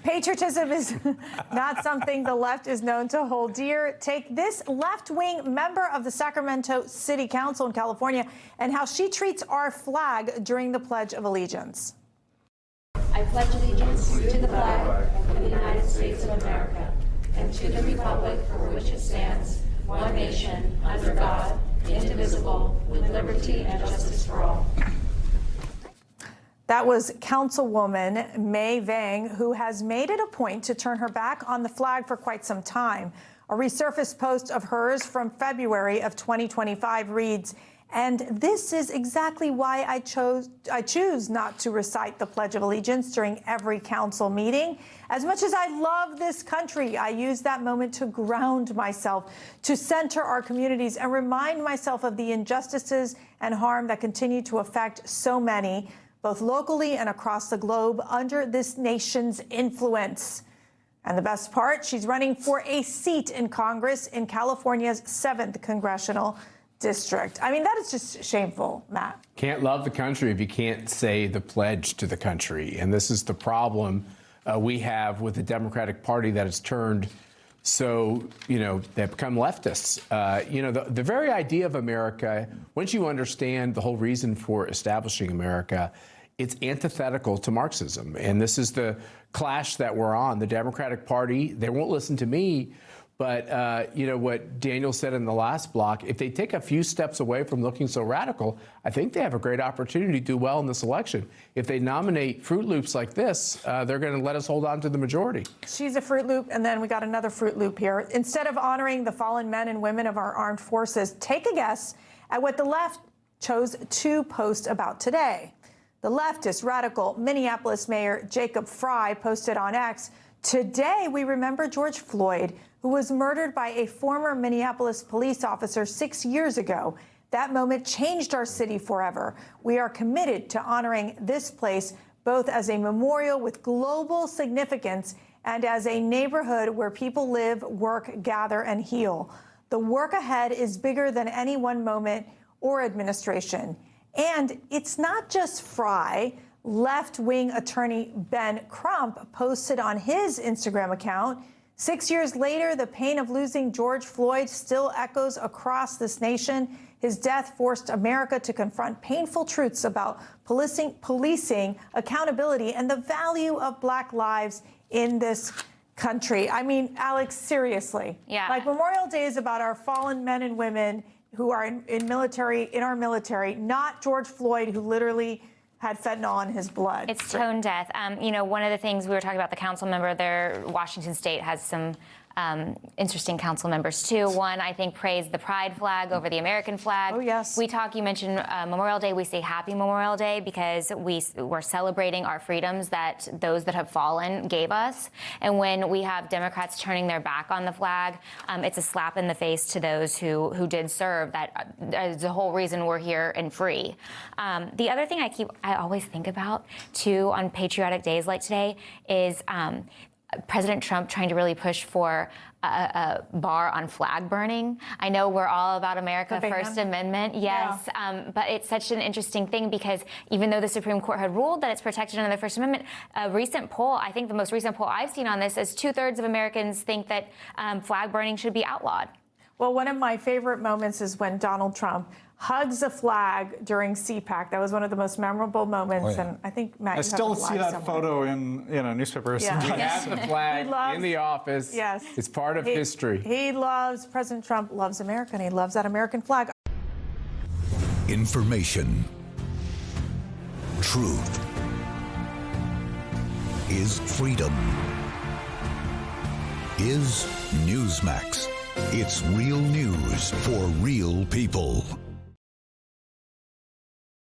Patriotism is not something the left is known to hold dear. Take this left-wing member of the Sacramento City Council in California and how she treats our flag during the Pledge of Allegiance. I pledge allegiance to the flag of the United States of America and to the republic for which it stands, one nation, under God, indivisible, with liberty and justice for all. That was Councilwoman Mai Vang, who has made it a point to turn her back on the flag for quite some time. A resurfaced post of hers from February of 2025 reads, "And this is exactly why I choose not to recite the Pledge of Allegiance during every council meeting. As much as I love this country, I use that moment to ground myself, to center our communities, and remind myself of the injustices and harm that continue to affect so many, both locally and across the globe, under this nation's influence." And the best part, she's running for a seat in Congress in California's 7th congressional district. I mean, that is just shameful, Matt. Can't love the country if you can't say the pledge to the country. And this is the problem we have with the Democratic Party that has turned so, they've become leftists. The very idea of America, once you understand the whole reason for establishing America, it's antithetical to Marxism. And this is the clash that we're on. The Democratic Party, they won't listen to me. But, what Daniel said in the last block, if they take a few steps away from looking so radical, I think they have a great opportunity to do well in this election. If they nominate Fruit Loops like this, they're going to let us hold on to the majority. She's a Fruit Loop, and then we got another Fruit Loop here. Instead of honoring the fallen men and women of our armed forces, take a guess at what the left chose to post about today. The leftist radical Minneapolis Mayor Jacob Frey posted on X, "Today we remember George Floyd, who was murdered by a former Minneapolis police officer 6 years ago. That moment changed our city forever. We are committed to honoring this place both as a memorial with global significance and as a neighborhood where people live, work, gather, and heal. The work ahead is bigger than any one moment or administration." And it's not just Frey. Left-wing attorney Ben Crump posted on his Instagram account, "6 years later, the pain of losing George Floyd still echoes across this nation. His death forced America to confront painful truths about policing, accountability, and the value of Black lives in this country." I mean, Alex, seriously. Yeah. Like, Memorial Day is about our fallen men and women who are in our military, not George Floyd, who literally had fentanyl in his blood. It's tone deaf. One of the things we were talking about, the council member there, Washington State has some interesting council members too. One, I think, praised the pride flag over the American flag. Oh, yes. You mentioned Memorial Day. We say Happy Memorial Day because we're celebrating our freedoms that those that have fallen gave us. And when we have Democrats turning their back on the flag, it's a slap in the face to those who did serve. That is the whole reason we're here and free. The other thing I always think about too on patriotic days like today is President Trump trying to really push for a bar on flag burning. I know we're all about America First Amendment, yes, yeah. But it's such an interesting thing because even though the Supreme Court had ruled that it's protected under the First Amendment, a recent poll, I think the most recent poll I've seen on this is 2/3 of Americans think that flag burning should be outlawed. Well, one of my favorite moments is when Donald Trump hugs a flag during CPAC. That was one of the most memorable moments, oh, yeah. And I think, Matt, I still see that photo in newspapers. Yeah. He has the flag in the office. Yes. It's part of history. President Trump loves America, and he loves that American flag. Information. Truth is freedom. Is Newsmax. It's real news for real people.